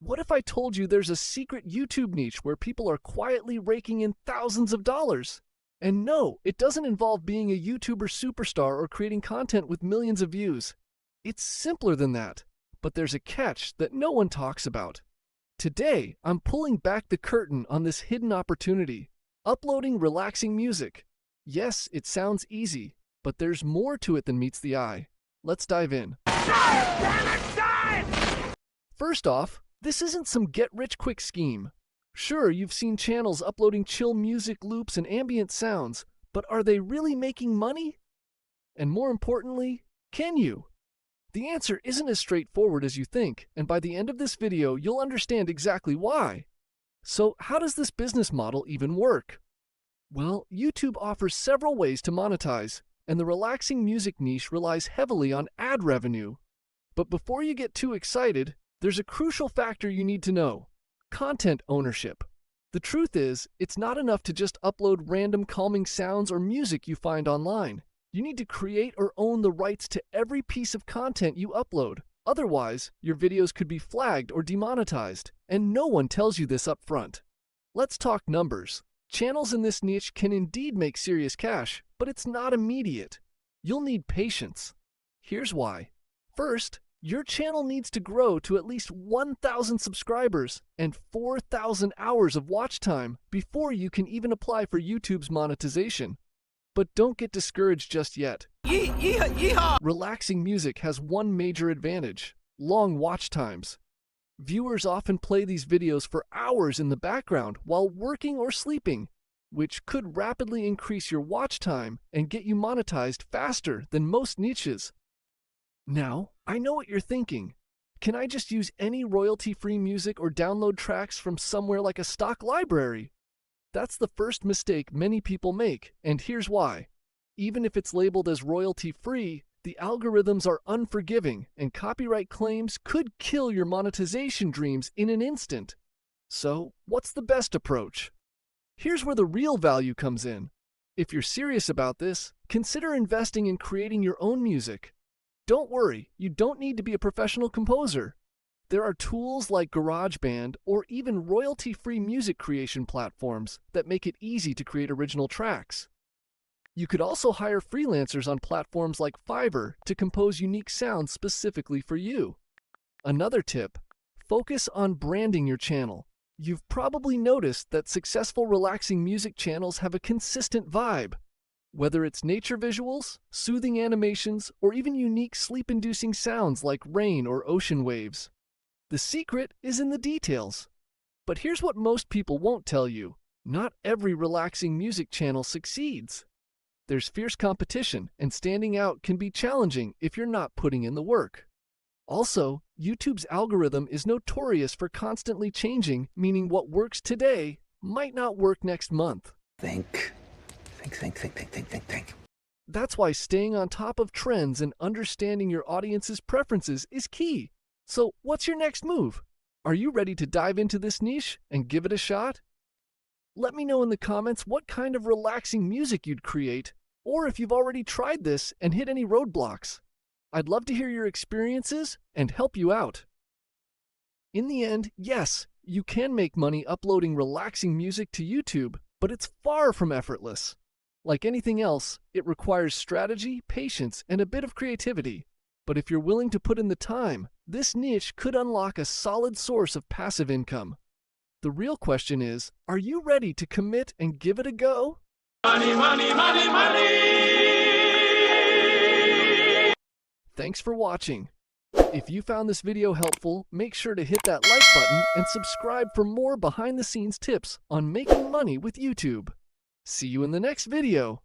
What if I told you there's a secret YouTube niche where people are quietly raking in thousands of dollars? And no, it doesn't involve being a YouTuber superstar or creating content with millions of views. It's simpler than that. But there's a catch that no one talks about. Today, I'm pulling back the curtain on this hidden opportunity, uploading relaxing music. Yes, it sounds easy, but there's more to it than meets the eye. Let's dive in. First off, this isn't some get-rich-quick scheme. Sure, you've seen channels uploading chill music loops and ambient sounds, but are they really making money? And more importantly, can you? The answer isn't as straightforward as you think, and by the end of this video, you'll understand exactly why. So, how does this business model even work? Well, YouTube offers several ways to monetize, and the relaxing music niche relies heavily on ad revenue. But before you get too excited, there's a crucial factor you need to know: content ownership. The truth is, it's not enough to just upload random calming sounds or music you find online. You need to create or own the rights to every piece of content you upload. Otherwise, your videos could be flagged or demonetized, and no one tells you this up front. Let's talk numbers. Channels in this niche can indeed make serious cash, but it's not immediate. You'll need patience. Here's why. First, your channel needs to grow to at least 1,000 subscribers and 4,000 hours of watch time before you can even apply for YouTube's monetization. But don't get discouraged just yet. Relaxing music has one major advantage: long watch times. Viewers often play these videos for hours in the background while working or sleeping, which could rapidly increase your watch time and get you monetized faster than most niches. Now, I know what you're thinking. Can I just use any royalty-free music or download tracks from somewhere like a stock library? That's the first mistake many people make, and here's why. Even if it's labeled as royalty-free, the algorithms are unforgiving, and copyright claims could kill your monetization dreams in an instant. So, what's the best approach? Here's where the real value comes in. If you're serious about this, consider investing in creating your own music. Don't worry, you don't need to be a professional composer. There are tools like GarageBand or even royalty-free music creation platforms that make it easy to create original tracks. You could also hire freelancers on platforms like Fiverr to compose unique sounds specifically for you. Another tip: focus on branding your channel. You've probably noticed that successful relaxing music channels have a consistent vibe. Whether it's nature visuals, soothing animations, or even unique sleep-inducing sounds like rain or ocean waves. The secret is in the details. But here's what most people won't tell you: not every relaxing music channel succeeds. There's fierce competition, and standing out can be challenging if you're not putting in the work. Also, YouTube's algorithm is notorious for constantly changing, meaning what works today might not work next month. Think. That's why staying on top of trends and understanding your audience's preferences is key. So, what's your next move? Are you ready to dive into this niche and give it a shot? Let me know in the comments what kind of relaxing music you'd create, or if you've already tried this and hit any roadblocks. I'd love to hear your experiences and help you out. In the end, yes, you can make money uploading relaxing music to YouTube, but it's far from effortless. Like anything else, it requires strategy, patience, and a bit of creativity. But if you're willing to put in the time, this niche could unlock a solid source of passive income. The real question is, are you ready to commit and give it a go? Money, money, money, money! Thanks for watching. If you found this video helpful, make sure to hit that like button and subscribe for more behind-the-scenes tips on making money with YouTube. See you in the next video.